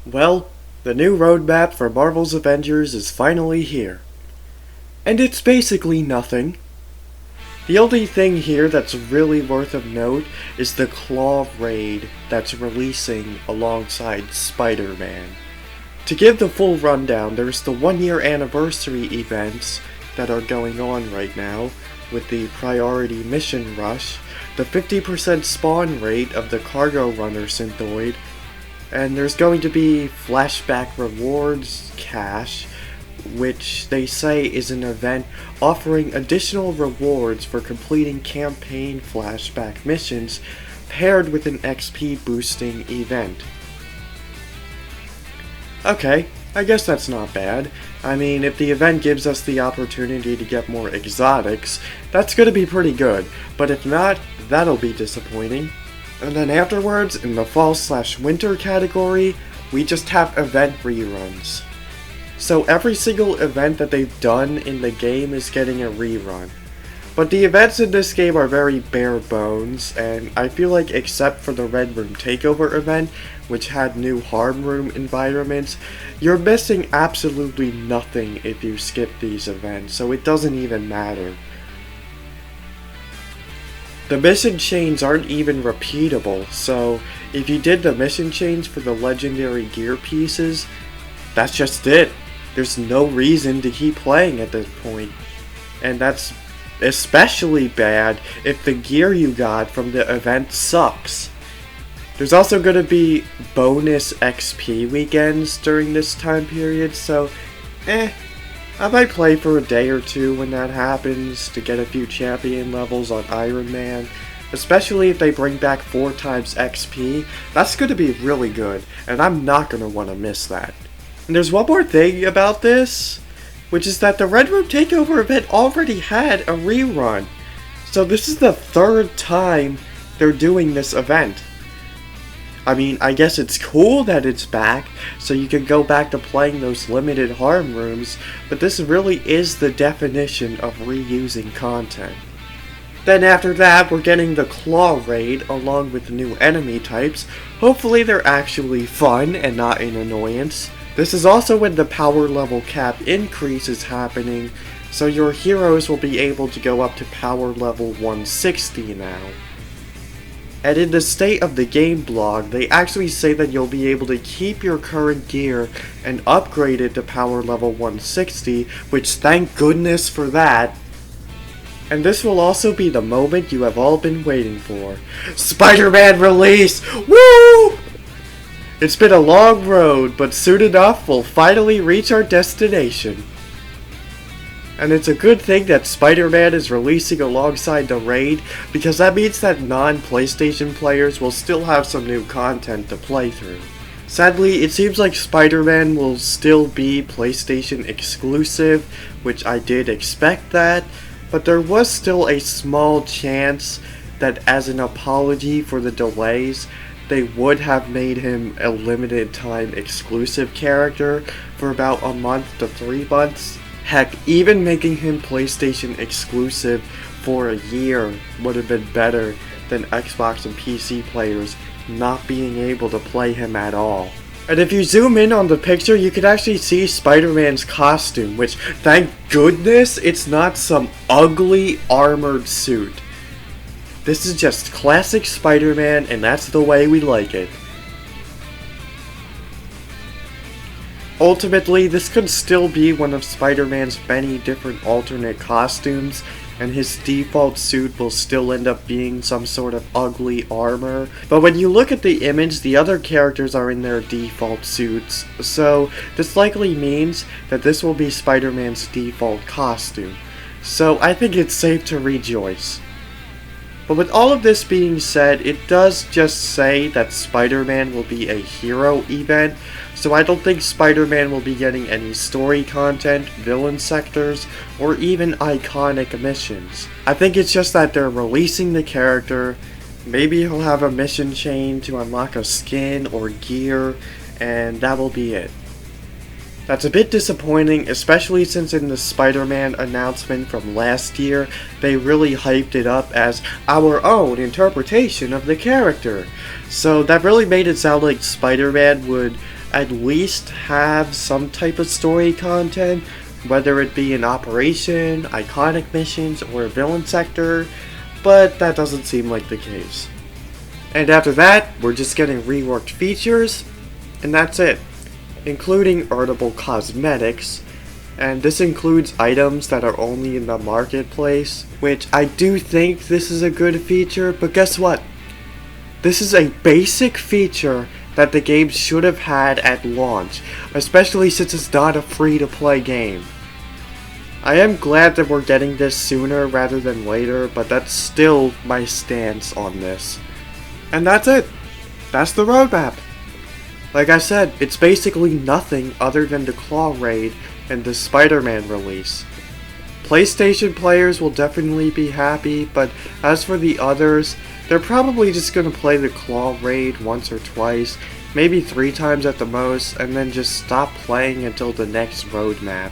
Well, the new roadmap for Marvel's Avengers is finally here. And it's basically nothing. The only thing here that's really worth of note is the Claw Raid that's releasing alongside SpiderMan. To give the full rundown, there's the 1-year anniversary events that are going on right now, with the priority mission rush, the 50% spawn rate of the cargo runner synthoid, and there's going to be flashback rewards cache, which they say is an event offering additional rewards for completing campaign flashback missions paired with an XP boosting event. Okay, I guess that's not bad. I mean, if the event gives us the opportunity to get more exotics, that's gonna be pretty good, but if not, that'll be disappointing. And then afterwards, in the fall/winter category, we just have event reruns. So every single event that they've done in the game is getting a rerun. But the events in this game are very bare bones, and I feel like except for the Red Room Takeover event, which had new harm room environments, you're missing absolutely nothing if you skip these events, so it doesn't even matter. The mission chains aren't even repeatable, so if you did the mission chains for the legendary gear pieces, that's just it. There's no reason to keep playing at this point. And that's especially bad if the gear you got from the event sucks. There's also going to be bonus XP weekends during this time period, so I might play for a day or two when that happens to get a few champion levels on Iron Man. Especially if they bring back 4 times XP, that's going to be really good, and I'm not going to want to miss that. And there's one more thing about this, which is that the Red Room Takeover event already had a rerun. So this is the 3rd time they're doing this event. I mean, I guess it's cool that it's back, so you can go back to playing those limited harm rooms, but this really is the definition of reusing content. Then after that, we're getting the Claw Raid along with new enemy types. Hopefully they're actually fun and not an annoyance. This is also when the power level cap increase is happening, so your heroes will be able to go up to power level 160 now. And in the State of the Game blog, they actually say that you'll be able to keep your current gear and upgrade it to power level 160, which thank goodness for that. And this will also be the moment you have all been waiting for. SpiderMan release! Woo! It's been a long road, but soon enough we'll finally reach our destination. And it's a good thing that SpiderMan is releasing alongside the raid, because that means that non-PlayStation players will still have some new content to play through. Sadly, it seems like SpiderMan will still be PlayStation exclusive, which I did expect that, but there was still a small chance that as an apology for the delays, they would have made him a limited time exclusive character for about a month to 3 months. Heck, even making him PlayStation exclusive for a year would have been better than Xbox and PC players not being able to play him at all. And if you zoom in on the picture, you can actually see Spider-Man's costume, which, thank goodness, it's not some ugly armored suit. This is just classic Spider-Man, and that's the way we like it. Ultimately, this could still be one of Spider-Man's many different alternate costumes, and his default suit will still end up being some sort of ugly armor. But when you look at the image, the other characters are in their default suits, so this likely means that this will be Spider-Man's default costume. So I think it's safe to rejoice. But with all of this being said, it does just say that Spider-Man will be a hero event, so I don't think Spider-Man will be getting any story content, villain sectors, or even iconic missions. I think it's just that they're releasing the character, maybe he'll have a mission chain to unlock a skin or gear, and that will be it. That's a bit disappointing, especially since in the Spider-Man announcement from last year, they really hyped it up as our own interpretation of the character. So that really made it sound like Spider-Man would at least have some type of story content, whether it be an operation, iconic missions, or a villain sector, but that doesn't seem like the case. And after that, we're just getting reworked features, and that's it, including earnable cosmetics, and this includes items that are only in the marketplace, which I do think this is a good feature, but guess what? This is a basic feature that the game should have had at launch, especially since it's not a free-to-play game. I am glad that we're getting this sooner rather than later, but that's still my stance on this. And that's it. That's the roadmap. Like I said, it's basically nothing other than the Claw Raid and the SpiderMan release. PlayStation players will definitely be happy, but as for the others, they're probably just gonna play the Claw Raid once or twice, maybe 3 times at the most, and then just stop playing until the next roadmap.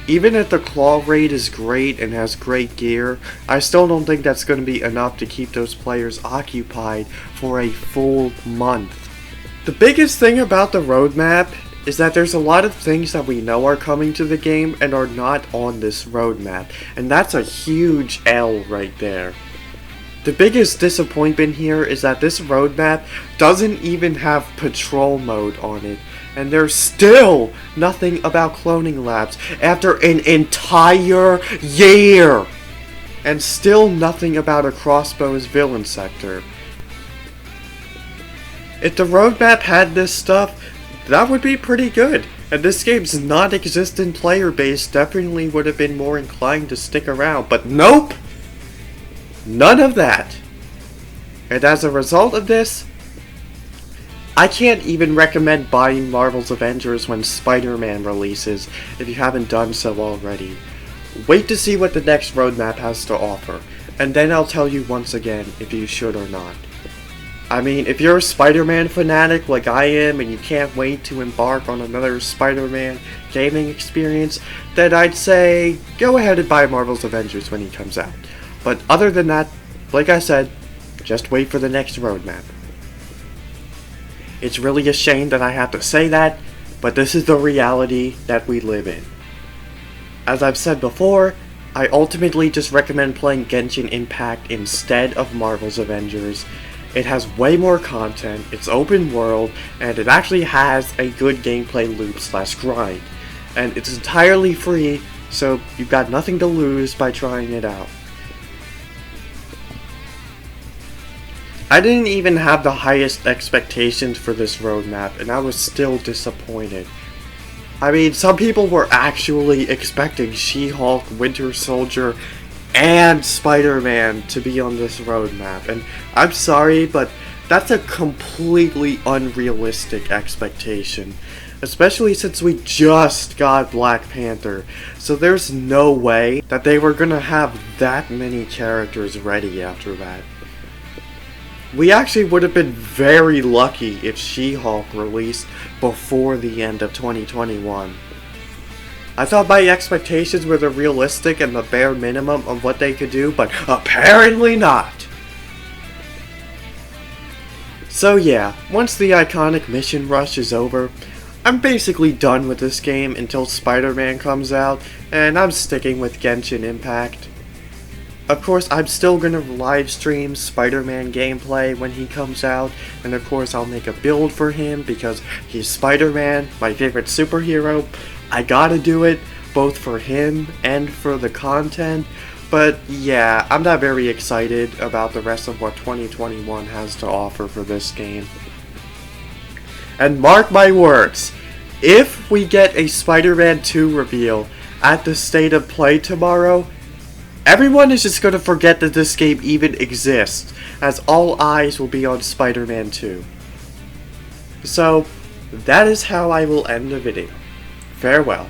Even if the Claw Raid is great and has great gear, I still don't think that's going to be enough to keep those players occupied for a full month. The biggest thing about the roadmap is that there's a lot of things that we know are coming to the game and are not on this roadmap, and that's a huge L right there. The biggest disappointment here is that this roadmap doesn't even have patrol mode on it. And there's still nothing about cloning labs after an entire year! And still nothing about a crossbow's villain sector. If the roadmap had this stuff, that would be pretty good. And this game's non-existent player base definitely would have been more inclined to stick around. But nope! None of that. And as a result of this, I can't even recommend buying Marvel's Avengers when SpiderMan releases if you haven't done so already. Wait to see what the next roadmap has to offer, and then I'll tell you once again if you should or not. I mean, if you're a Spider-Man fanatic like I am and you can't wait to embark on another Spider-Man gaming experience, then I'd say go ahead and buy Marvel's Avengers when he comes out. But other than that, like I said, just wait for the next roadmap. It's really a shame that I have to say that, but this is the reality that we live in. As I've said before, I ultimately just recommend playing Genshin Impact instead of Marvel's Avengers. It has way more content, it's open world, and it actually has a good gameplay loop / grind. And it's entirely free, so you've got nothing to lose by trying it out. I didn't even have the highest expectations for this roadmap, and I was still disappointed. I mean, some people were actually expecting She-Hulk, Winter Soldier, and Spider-Man to be on this roadmap, and I'm sorry, but that's a completely unrealistic expectation. Especially since we just got Black Panther, so there's no way that they were gonna have that many characters ready after that. We actually would have been very lucky if She-Hulk released before the end of 2021. I thought my expectations were the realistic and the bare minimum of what they could do, but apparently not. So yeah, once the iconic mission rush is over, I'm basically done with this game until Spider-Man comes out, and I'm sticking with Genshin Impact. Of course, I'm still gonna live stream Spider-Man gameplay when he comes out, and of course I'll make a build for him because he's Spider-Man, my favorite superhero. I gotta do it, both for him and for the content, but yeah, I'm not very excited about the rest of what 2021 has to offer for this game. And mark my words, if we get a Spider-Man 2 reveal at the State of Play tomorrow, everyone is just going to forget that this game even exists, as all eyes will be on Spider-Man 2. So, that is how I will end the video. Farewell.